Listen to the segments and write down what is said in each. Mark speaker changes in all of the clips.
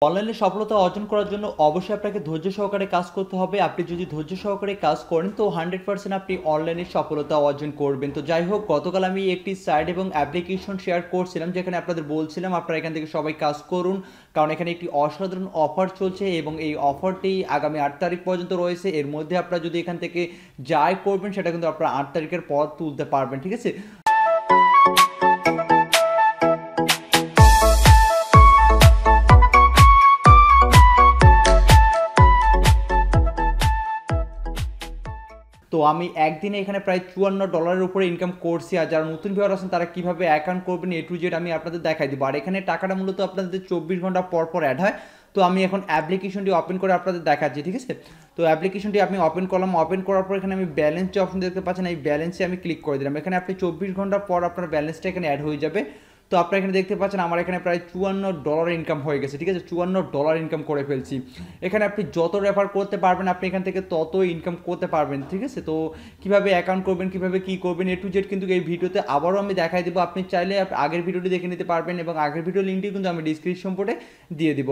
Speaker 1: অনলাইনে সফলতা অর্জন করার জন্য অবশ্যই আপনাকে ধৈর্য সহকারে কাজ করতে হবে। আপনি যদি ধৈর্য সহকারে কাজ করেন তো 100% আপনি অনলাইনে সফলতা অর্জন করবেন। তো যাই হোক, গতকাল আমি একটি সাইট এবং অ্যাপ্লিকেশন শেয়ার করছিলাম যেখানে আপনাদের বলছিলাম আপনারা এখান থেকে সবাই কাজ করুন, কারণ এখানে একটি অসাধারণ অফার চলছে এবং এই অফারটি আগামী 8 তারিখ পর্যন্ত রয়েছে। এর মধ্যে আপনারা যদি এখান থেকে যাই করবেন সেটা কিন্তু আপনারা 8 তারিখের পর তুলতে পারবেন, ঠিক আছে। তো আমি একদিনে এখানে প্রায় $54 উপরে ইনকাম করছি। আর যারা নতুন ভিউয়ার আছেন তারা কিভাবে অ্যাকাউন্ট করবেন A to Z আমি আপনাদের দেখাই দিব। আর এখানে টাকাটা মূলত আপনাদের 24 ঘন্টা পর পর অ্যাড হয়। তো আমি এখন অ্যাপ্লিকেশনটি ওপেন করে আপনাদের দেখাচ্ছি, ঠিক আছে। তো অ্যাপ্লিকেশনটি আমি ওপেন করলাম, ওপেন করার পর এখানে আমি ব্যালেন্স যে অপশন দেখতে পাচ্ছেন এই ব্যালেন্সে আমি ক্লিক করে দিলাম। এখানে আপনি 24 ঘন্টা পর আপনার ব্যালেন্সটা এখানে অ্যাড হয়ে যাবে। তো আপনারা এখানে দেখতে পাচ্ছেন আমার এখানে প্রায় $54 ইনকাম হয়ে গেছে, ঠিক আছে। $54 ইনকাম করে ফেলছি। এখানে আপনি যত রেফার করতে পারবেন আপনি এখান থেকে তত ইনকাম করতে পারবেন, ঠিক আছে। তো কিভাবে অ্যাকাউন্ট করবেন, কিভাবে কি করবেন A to Z কিন্তু এই ভিডিওতে আবারও আমি দেখাই দেবো। আপনি চাইলে আগের ভিডিওটি দেখে নিতে পারবেন এবং আগের ভিডিও লিঙ্কটি কিন্তু আমি ডিসক্রিপশন বোর্ডে দিয়ে দিব।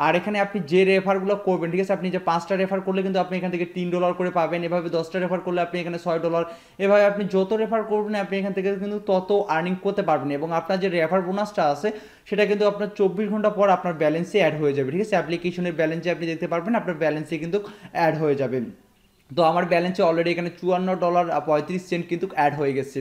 Speaker 1: আর এখানে আপনি যে রেফারগুলো করবেন, ঠিক আছে, আপনি যে 5টা রেফার করলে কিন্তু আপনি এখান থেকে $3 করে পাবেন। এভাবে 10টা রেফার করলে আপনি এখানে $6। এভাবে আপনি যত রেফার করবেন আপনি এখান থেকে কিন্তু তত আর্নিং করতে পারবেন এবং আপনার যে রেফার বোনাসটা আছে সেটা কিন্তু আপনার 24 ঘন্টা পর আপনার ব্যালেন্সে অ্যাড হয়ে যাবে, ঠিক আছে। অ্যাপ্লিকেশনের ব্যালেন্সে আপনি দেখতে পারবেন আপনার ব্যালেন্সে কিন্তু অ্যাড হয়ে যাবে। তো আমার ব্যালেন্সে অলরেডি এখানে $54.35 কিন্তু অ্যাড হয়ে গেছে।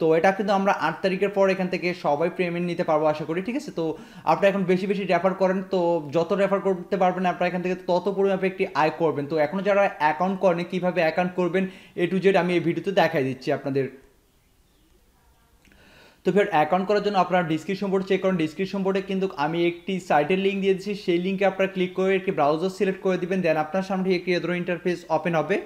Speaker 1: তো এটা কিন্তু আমরা 8 তারিখের পর এখান থেকে সবাই পেমেন্ট নিতে পারবো আশা করি, ঠিক আছে। তো আপনারা এখন বেশি বেশি রেফার করেন, তো যত রেফার করতে পারবেন আপনারা এখান থেকে তত পরিমাণে একটি আয় করবেন। তো এখনও যারা অ্যাকাউন্ট করেন কীভাবে অ্যাকাউন্ট করবেন A to Z আমি এই ভিডিওতে দেখাই দিচ্ছি আপনাদের। তো ফের অ্যাকাউন্ট করার জন্য আপনারা ডিসক্রিপশন বোর্ড চেক করুন। ডিসক্রিপশন বোর্ডে কিন্তু আমি একটি সাইটের লিঙ্ক দিয়ে দিচ্ছি, সেই লিঙ্কে আপনারা ক্লিক করে একটি ব্রাউজার সিলেক্ট করে দিবেন, দেন আপনার সামনে একটি এ ধরনের ইন্টারফেস ওপেন হবে।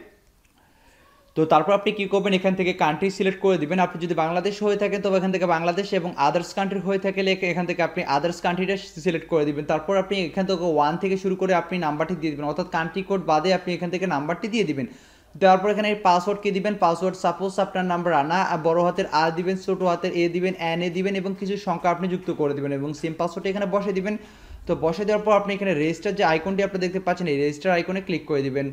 Speaker 1: তো তারপর আপনি কী করবেন, এখান থেকে কান্ট্রি সিলেক্ট করে দিবেন। আপনি যদি বাংলাদেশ হয়ে থাকেন তবে এখান থেকে বাংলাদেশ এবং আদার্স কান্ট্রি হয়ে থাকলে এখান থেকে আপনি আদার্স কান্ট্রিটা সিলেক্ট করে দিবেন। তারপর আপনি এখান থেকে 1 থেকে শুরু করে আপনি নাম্বারটি দিয়ে দিবেন, অর্থাৎ কান্ট্রি কোড বাদে আপনি এখান থেকে নাম্বারটি দিয়ে দিবেন। তারপর এখানে পাসওয়ার্ড কি দিবেন, পাসওয়ার্ড সাপোজ আপনার নাম্বার আনা বড় হাতের আর দিবেন, ছোট হাতের এ দিবেন, এন এ দিবেন এবং কিছু সংখ্যা আপনি যুক্ত করে দিবেন এবং সেম পাসওয়ার্ডটা এখানে বসে দিবেন। তো বসে দেওয়ার পর আপনি এখানে রেজিস্টার যে আইকনটি আপনি দেখতে পাচ্ছেন এই রেজিস্টার আইকনে ক্লিক করে দিবেন।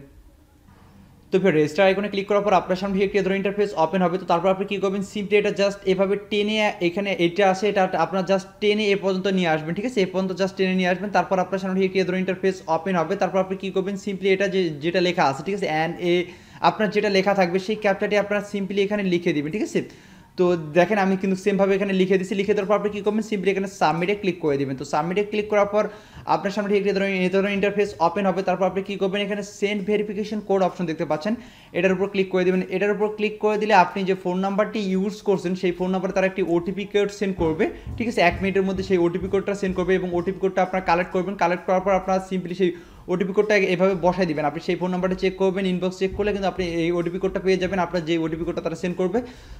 Speaker 1: তো ফির রেজিস্টার আইকনে ক্লিক করার পর আপনার সামনে একটি ধরনের ইন্টারফেস ওপেন হবে। তো তারপর আপনি কী করবেন, সিম্পলি এটা জাস্ট এভাবে টেনে, এখানে এটা আসে এটা আপনার জাস্ট টেনে এ পর্যন্ত নিয়ে আসবেন, ঠিক আছে। এ পর্যন্ত জাস্ট টেনে নিয়ে আসবেন। তারপর আপনার সামনে একটি ধরনের ইন্টারফেস ওপেন হবে। তারপর আপনি কী করবেন, সিম্পলি এটা যেটা লেখা আছে, ঠিক আছে, আপনার যেটা লেখা থাকবে সেই ক্যাপচাটি আপনারা সিম্পলি এখানে লিখে দিবেন, ঠিক আছে। তো দেখেন আমি কিন্তু সেমভাবে এখানে লিখে দিচ্ছি। লিখে দেওয়ার পর আপনি কী করবেন, সিম্পলি এখানে সাবমিটে ক্লিক করে দিবেন। তো সাবমিটে ক্লিক করার পর আপনার সামনে এই ধরনের ইন্টারফেস ওপেন হবে। তারপর আপনি কী করবেন, এখানে সেন্ড ভেরিফিকেশন কোড অপশন দেখতে পাচ্ছেন, এটার উপর ক্লিক করে দেবেন। এটার উপর ক্লিক করে দিলে আপনি যে ফোন নাম্বারটি ইউজ করছেন সেই ফোন নাম্বারে তারা একটি ওটিপি কোড সেন্ড করবে, ঠিক আছে। 1 মিনিটের মধ্যে সেই ওটিপি কোডটা সেন্ড করবে এবং ওটিপি কোডটা আপনারা কালেক্ট করবেন। কালেক্ট করার পর আপনারা সিম্পলি সেই ওটিপি কোডটা এভাবে বসাই দিবেন। আপনি সেই ফোন নাম্বারটা চেক করবেন, ইনবক্স চেক করলে কিন্তু আপনি এই ওটিপি কোডটা পেয়ে যাবেন, আপনার যে ওটিপি কোডটা তারা সেন্ড করবে।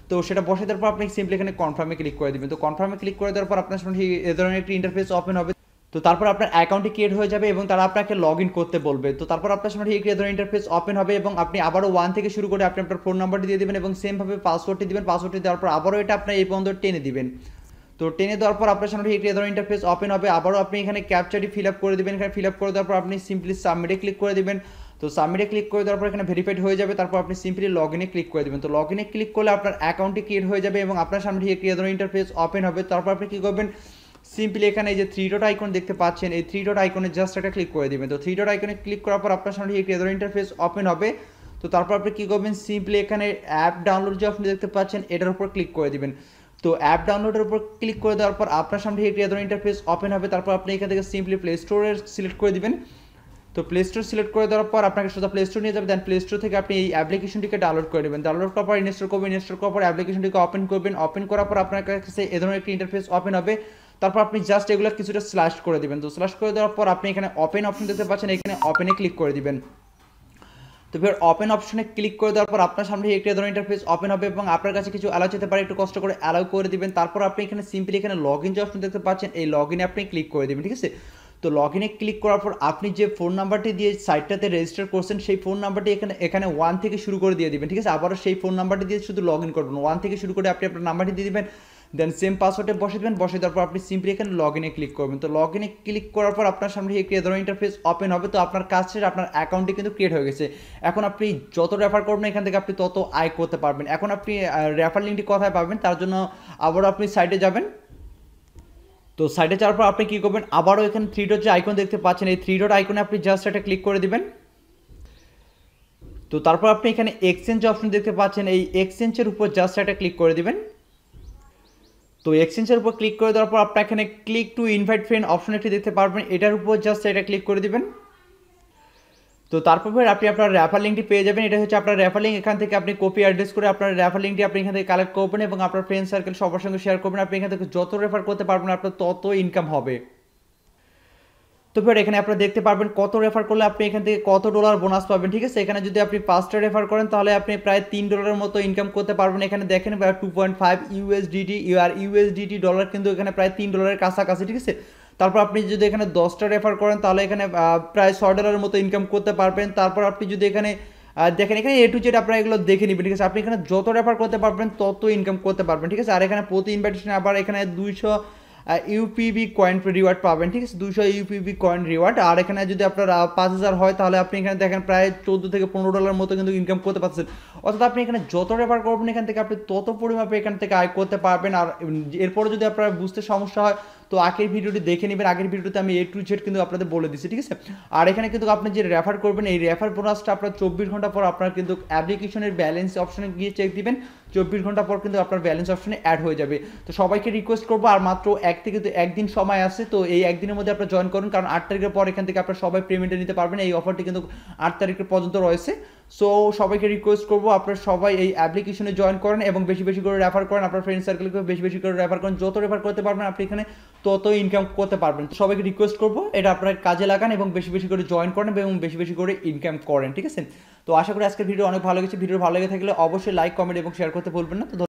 Speaker 1: তো সেটা বসাই দেওয়ার পর আপনি সিম্পলি এখানে কনফার্মে ক্লিক করে দিবেন। তো কনফার্মে ক্লিক করে দেওয়ার পর আপনার সামনে এই ধরনের একটি ইন্টারফেস ওপেন হবে। তো তারপর আপনার অ্যাকাউন্টটি ক্রিয়েট হয়ে যাবে এবং তারা আপনাকে লগ ইন করতে বলবে। তো তারপর আপনার সামনে এই ধরনের ইন্টারফেস ওপেন হবে এবং আপনি আবারও 1 থেকে শুরু করে আপনি আপনার ফোন নাম্বারটি দিয়ে দেবেন এবং সেমভাবে পাসওয়ার্ডটি দিবেন। পাসওয়ার্ডটি দেওয়ার পর আবারও এটা আপনার এই পর্যন্ত টেনে দিবেন। তো টেনে দেওয়ার পর আপনার সামনে এই ধরনের ইন্টারফেস ওপেন হবে। আবারও আপনি এখানে ক্যাপচাটি ফিল আপ করে দেবেন। এখানে ফিল আপ করে দেওয়ার পর আপনি সিম্পলি সাবমিটে ক্লিক করে দেবেন। তো সাবমিটে ক্লিক করে দেওয়ার পর এখানে ভেরিফাইড হয়ে যাবে। তারপর আপনি সিম্পলি লগ ইনে ক্লিক করে দেবেন। তো লগ ইনে ক্লিক করলে আপনার অ্যাকাউন্টটি ক্রিয়েট হয়ে যাবে এবং আপনার সামনে এই ধরনের ইন্টারফেস ওপেন হবে। তারপর আপনি কী করবেন, সিম্পলি এখানে এই যে 3 ডট আইকন দেখতে পাচ্ছেন এই 3 ডট আইকনে জাস্ট একটা ক্লিক করে দিবেন। তো 3 ডট আইকনে ক্লিক করার পর আপনার সামনে এই ধরনের ইন্টারফেস ওপেন হবে। তো তারপর আপনি কী করবেন, সিম্পলি এখানে অ্যাপ ডাউনলোড যে আপনি দেখতে পাচ্ছেন এটার উপর ক্লিক করে দিবেন। তো অ্যাপ ডাউনলোডের উপর ক্লিক করে দেওয়ার পর আপনার সামনে এই ধরনের ইন্টারফেস ওপেন হবে। তারপর আপনি এখান থেকে সিম্পলি প্লে স্টোরের সিলেক্ট করে দিবেন। তো প্লে স্টোর সিলেক্ট করে দেওয়ার পর আপনাকে সোজা প্লে স্টোর নিয়ে যাবে। দেন প্লে স্টোর থেকে আপনি এই অ্যাপ্লিকেশনটিকে ডাউনলোড করে নেবেন। ডাউনলোড করার পর ইনস্টল করবেন। ইনস্টল করার পর অ্যাপ্লিকেশনটিকে ওপেন করবেন। ওপেন করার পর আপনার কাছে এ ধরনের একটি ইন্টারফেস ওপেন হবে। তারপর আপনি জাস্ট এগুলো কিছুটা স্ল্যাশ করে দিবেন। তো স্ল্যাশ করে দেওয়ার পর আপনি এখানে ওপেন অপশন দেখতে পাচ্ছেন, এখানে ওপেনে ক্লিক করে দিবেন। তো ফের ওপেন অপশনে ক্লিক করে দেওয়ার পর আপনার সামনে একটি ধরনের ইন্টারফেস ওপেন হবে এবং আপনার কাছে কিছু অ্যালাউ যেতে পারে, একটু কষ্ট করে অ্যালাউ করে দিবেন। তারপর আপনি এখানে সিম্পলি এখানে লগ ইন যে অপশন দেখতে পাচ্ছেন এই লগ ইনে আপনি ক্লিক করে দেবেন, ঠিক আছে। তো লগ ইনে ক্লিক করার পর আপনি যে ফোন নাম্বারটি দিয়ে সাইটটাতে রেজিস্টার করছেন সেই ফোন নাম্বারটি এখানে 1 থেকে শুরু করে দিয়ে দিবেন, ঠিক আছে। আবারও সেই ফোন নাম্বারটি দিয়ে শুধু লগ ইন করবেন। 1 থেকে শুরু করে আপনি আপনার নাম্বারটি দিয়ে দিবেন। দেন সেম পাসওয়ার্ডে বসে দেবেন, বসে দেওয়ার পর আপনি সিম্পলি এখানে লগ ইনে ক্লিক করবেন। তো লগ ইনে ক্লিক করার পর আপনার সামনে এই ধরনের ইন্টারফেস ওপেন হবে। তো আপনার কাজ শেষ, আপনার অ্যাকাউন্টটি কিন্তু ক্রিয়েট হয়ে গেছে। এখন আপনি যত রেফার করবেন এখান থেকে আপনি তত আয় করতে পারবেন। এখন আপনি রেফার লিঙ্কটি কোথায় পাবেন তার জন্য আবারও আপনি সাইটে যাবেন। তো সাইটে যাওয়ার পর আপনি কী করবেন, আবারও এখানে থ্রি ডট যে আইকন দেখতে পাচ্ছেন, এই থ্রি ডট আইকনে আপনি জাস্ট একটা ক্লিক করে দিবেন। তো তারপর আপনি এখানে এক্সচেঞ্জ অপশন দেখতে পাচ্ছেন, এই এক্সচেঞ্জের উপর জাস্ট একটা ক্লিক করে দিবেন। তো এক্সচেঞ্জের উপর ক্লিক করে দেওয়ার পর আপনার এখানে click to invite friend option একটি দেখতে পারবেন, এটার উপর জাস্ট এটা ক্লিক করে দিবেন। তো তারপর আপনি আপনার রেফার লিঙ্কটি পেয়ে যাবেন। এটা হচ্ছে আপনার রেফার লিঙ্ক। এখান থেকে আপনি কপি অ্যাড্রেস করে আপনার রেফার লিঙ্কটি আপনি এখান থেকে কালেক্ট করবেন এবং আপনার ফ্রেন্ড সার্কেল সবার সঙ্গে শেয়ার করবেন। আপনি এখান থেকে যত রেফার করতে পারবেন আপনার তত ইনকাম হবে। তো এখানে আপনারা দেখতে পারবেন কত রেফার করলে আপনি এখান থেকে কত ডলার বোনাস পাবেন, ঠিক আছে। এখানে যদি আপনি 5টা রেফার করেন তাহলে আপনি প্রায় $3 মতো ইনকাম করতে পারবেন। এখানে দেখেন 2.5 ইউএসডিটি আর ইউএসডিটি ডলার কিন্তু এখানে প্রায় $3 কাছাকাছি, ঠিক আছে। তারপর আপনি যদি এখানে 10টা রেফার করেন তাহলে এখানে প্রায় $6 মতো ইনকাম করতে পারবেন। তারপর আপনি যদি এখানে দেখেন এখানে এ টু জেড আপনারা এগুলো দেখে নেবেন, ঠিক আছে। আপনি এখানে যত রেফার করতে পারবেন তত ইনকাম করতে পারবেন, ঠিক আছে। আর এখানে প্রতি ইনভাইটেশনে আবার এখানে 200 ইউপিবি কয়েন রিওয়ার্ড পাবেন, ঠিক আছে। 200 ইউপিবি কয়েন রিওয়ার্ড। আর এখানে যদি আপনার 5000 হয় তাহলে আপনি এখানে দেখেন প্রায় $14 থেকে $15 মতো কিন্তু ইনকাম করতে পারছেন। অর্থাৎ আপনি এখানে যত রেফার করবেন এখান থেকে আপনি তত পরিমাপে এখান থেকে আয় করতে পারবেন। আর এরপরে যদি আপনার বুঝতে সমস্যা হয় তো আগের ভিডিওটি দেখে নেবেন। আগের ভিডিওতে আমি এ টু জেড কিন্তু আপনাদের বলে দিচ্ছি, ঠিক আছে। আর এখানে কিন্তু আপনি যে রেফার করবেন এই রেফার বোনাসটা আপনার 24 ঘন্টা পর আপনার কিন্তু অ্যাপ্লিকেশনের ব্যালেন্স অপশনে গিয়ে চেক দিবেন। 24 ঘন্টা পর কিন্তু আপনার ব্যালেন্স অপশনে অ্যাড হয়ে যাবে। তো সবাইকে রিকোয়েস্ট করবো আর মাত্র একদিন সময় আছে। তো এই একদিনের মধ্যে আপনার জয়েন করুন, কারণ 8 তারিখের পর এখান থেকে আপনার সবাই পেমেন্টে নিতে পারবেন। এই অফারটি কিন্তু 8 তারিখের পর্যন্ত রয়েছে। সো সবাইকে রিকোয়েস্ট করবো আপনারা সবাই এই অ্যাপ্লিকেশনে জয়েন করেন এবং বেশি বেশি করে রেফার করেন। আপনার ফ্রেন্ড সার্কেলকে বেশি বেশি করে রেফার করেন। যত রেফার করতে পারবেন আপনি এখানে তত ইনকাম করতে পারবেন। তো সবাইকে রিকোয়েস্ট করবো এটা আপনার কাজে লাগান এবং বেশি বেশি করে জয়েন করেন এবং বেশি বেশি করে ইনকাম করেন, ঠিক আছে। তো আশা করি আজকের ভিডিও অনেক ভালো লেগেছে। ভিডিও ভালো লেগে থাকলে অবশ্যই লাইক, কমেন্ট এবং শেয়ার করতে ভুলবেন না। তো